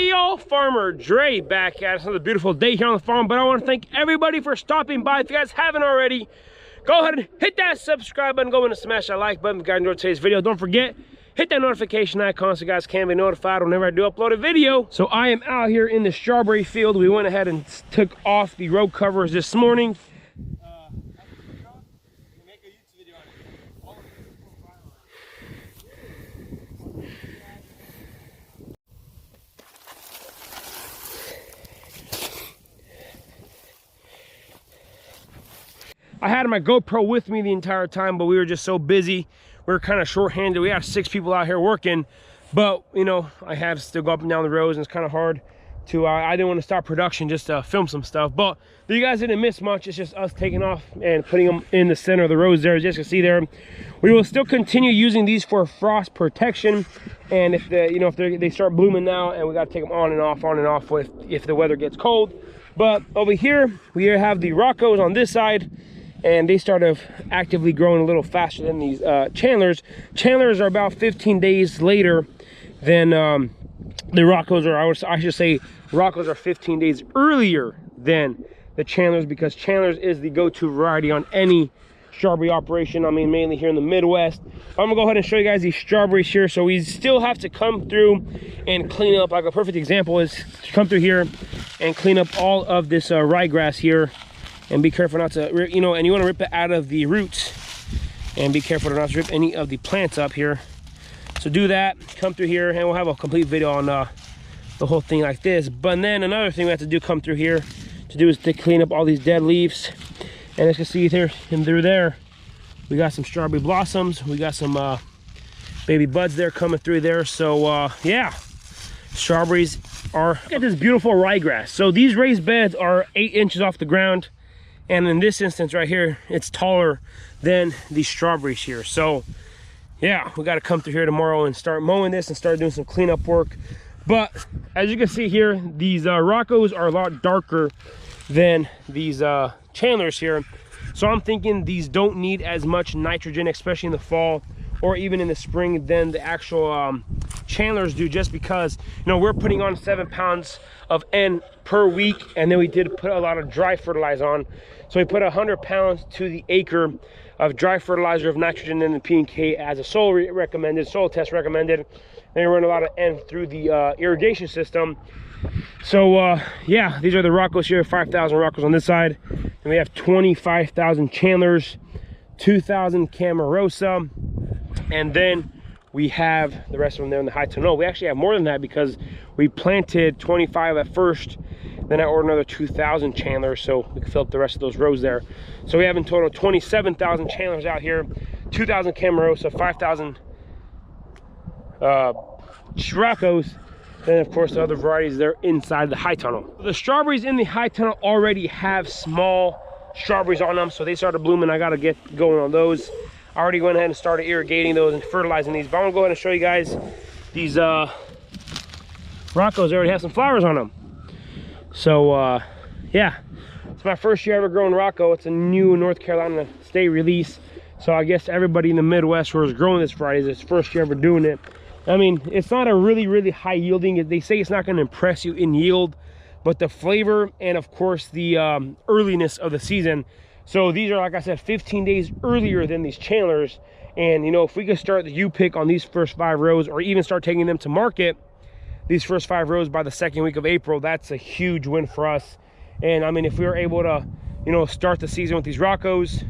Hey y'all, Farmer Dre back at us. Another beautiful day here on the farm, but I want to thank everybody for stopping by. If you guys haven't already, go ahead and hit that subscribe button, go in and smash that like button if you guys enjoyed today's video. Don't forget, hit that notification icon so you guys can be notified whenever I do upload a video. So I am out here in the strawberry field. We went ahead and took off the road covers this morning. I had my GoPro with me the entire time, but we were just so busy. We were kind of short-handed. We had 6 people out here working, but you know, I had to still go up and down the roads, and it's kind of hard to, I didn't want to stop production just to film some stuff, but you guys didn't miss much. It's just us taking off and putting them in the center of the rows there, as you can see there. We will still continue using these for frost protection, and if they start blooming now, and we got to take them on and off if the weather gets cold. But over here, we have the Roccos on this side, and they started actively growing a little faster than these Chandlers. Chandlers are about 15 days later than the Roccos, or I should say Roccos are 15 days earlier than the Chandlers, because Chandlers is the go-to variety on any strawberry operation. I mean, mainly here in the Midwest. I'm gonna go ahead and show you guys these strawberries here. So we still have to come through and clean up. Like a perfect example is to come through here and clean up all of this ryegrass here. And be careful not to, and you want to rip it out of the roots. And be careful not to rip any of the plants up here. So do that, come through here, and we'll have a complete video on the whole thing like this. But then another thing we have to do, come through here, to do is to clean up all these dead leaves. And as you can see here and through there, we got some strawberry blossoms. We got some baby buds there coming through there. So yeah, strawberries are, look at this beautiful ryegrass. So these raised beds are 8 inches off the ground. And in this instance right here, it's taller than these strawberries here. So yeah, we got to come through here tomorrow and start mowing this and start doing some cleanup work. But as you can see here, these Roccos are a lot darker than these Chandlers here. So I'm thinking these don't need as much nitrogen, especially in the fall or even in the spring, than the actual Chandlers do, just because we're putting on 7 pounds of N per week, and then we did put a lot of dry fertilizer on. So we put 100 pounds to the acre of dry fertilizer of nitrogen and the P&K as a soil test recommended. Then we run a lot of N through the irrigation system. So yeah, these are the Roccos here, 5,000 Roccos on this side. And we have 25,000 Chandlers, 2,000 Camarosa, and then we have the rest of them there in the high tunnel. We actually have more than that because we planted 25 at first, then I ordered another 2,000 Chandlers so we can fill up the rest of those rows there. So we have in total 27,000 Chandlers out here, 2,000 Camarosa, 5,000 Roccos, then of course the other varieties there inside the high tunnel. The strawberries in the high tunnel already have small strawberries on them, so they started blooming. I got to get going on those. I already went ahead and started irrigating those and fertilizing these, but I'm gonna go ahead and show you guys these Roccos. They already have some flowers on them. So yeah, it's my first year ever growing Rocco. It's a new North Carolina state release, so I guess everybody in the Midwest who is growing this variety is its first year ever doing it. I mean, it's not a really high yielding. They say it's not going to impress you in yield, but the flavor and of course the earliness of the season. So these are, like I said, 15 days earlier than these Chandlers. And if we could start the U-pick on these first 5 rows, or even start taking them to market, these first 5 rows by the 2nd week of April, that's a huge win for us. And I mean, if we were able to, start the season with these Roccos,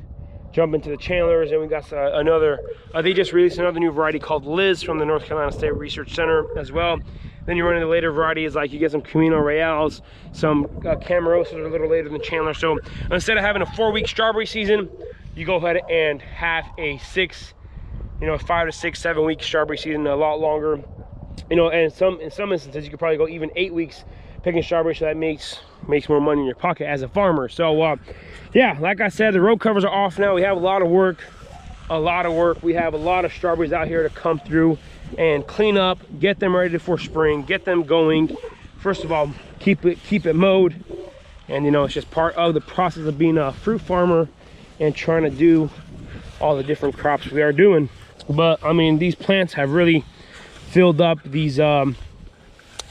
jump into the Chandlers, and we got another, they just released another new variety called Liz from the North Carolina State Research Center as well. Then you run into later varieties, like you get some Camino Reals, some Camarosas are a little later than Chandler. So instead of having a 4-week strawberry season, you go ahead and have a 5 to 6, 7 week strawberry season, a lot longer. And in some instances, you could probably go even 8 weeks picking strawberries, so that makes more money in your pocket as a farmer. So yeah, like I said, the road covers are off now. We have a lot of work. We have a lot of strawberries out here to come through and clean up, get them ready for spring, get them going. First of all, keep it mowed, and it's just part of the process of being a fruit farmer and trying to do all the different crops we are doing. But I mean, these plants have really filled up these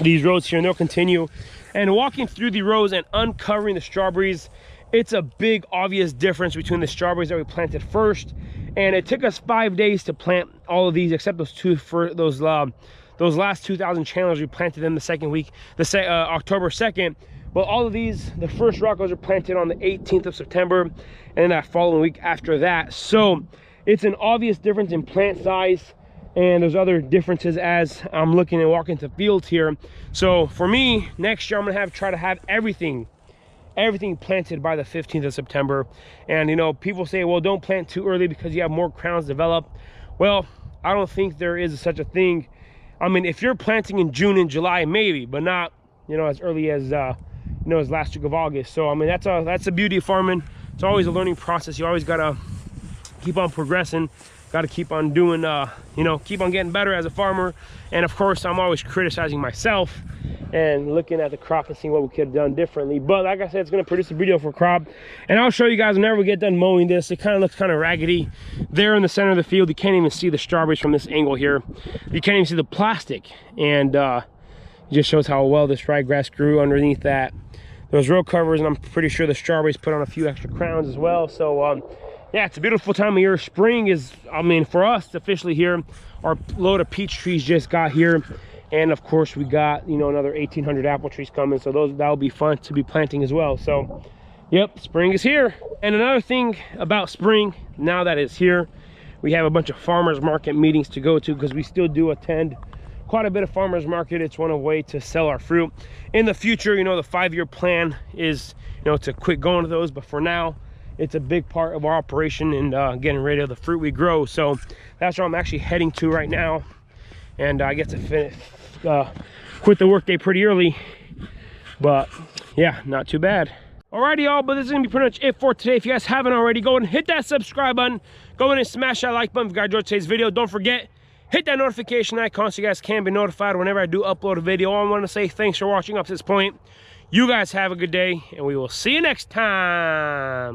these rows here, and they'll continue. And walking through the rows and uncovering the strawberries, it's a big obvious difference between the strawberries that we planted first, and it took us 5 days to plant all of these, except those last 2,000 channels we planted in the second week, October 2nd. But all of these, the first Roccos are planted on the 18th of September, and that following week after that. So it's an obvious difference in plant size, and there's other differences as I'm looking and walking to fields here. So for me, next year I'm gonna try to have everything planted by the 15th of September. And you know, people say, well, don't plant too early because you have more crowns develop. Well, I don't think there is such a thing. I mean, if you're planting in June and July, maybe, but not, you know, as early as you know, as last week of August. So I mean, that's the beauty of farming. It's always a learning process. You always gotta keep on progressing, gotta keep on doing you know, keep on getting better as a farmer. And of course, I'm always criticizing myself and looking at the crop and seeing what we could have done differently. But like I said, it's going to produce a beautiful crop, and I'll show you guys whenever we get done mowing this. It kind of looks kind of raggedy there in the center of the field. You can't even see the strawberries from this angle here. You can't even see the plastic, and it just shows how well this ryegrass grew underneath those row covers. And I'm pretty sure the strawberries put on a few extra crowns as well. So yeah, it's a beautiful time of year. Spring is, I mean, for us officially here. Our load of peach trees just got here, and of course we got, you know, another 1,800 apple trees coming, so that'll be fun to be planting as well. So yep, spring is here. And another thing about spring, now that it's here, we have a bunch of farmers market meetings to go to, because we still do attend quite a bit of farmers market. It's one way to sell our fruit. In the future, you know, the 5-year plan is, you know, to quit going to those, but for now it's a big part of our operation and getting rid of the fruit we grow. So that's where I'm actually heading to right now, and I get to quit the workday pretty early, but yeah, not too bad. Alrighty, y'all, but this is gonna be pretty much it for today. If you guys haven't already, go ahead and hit that subscribe button, go ahead and smash that like button if you guys enjoyed today's video. Don't forget, hit that notification icon so you guys can be notified whenever I do upload a video. I want to say thanks for watching up to this point. You guys have a good day, and we will see you next time.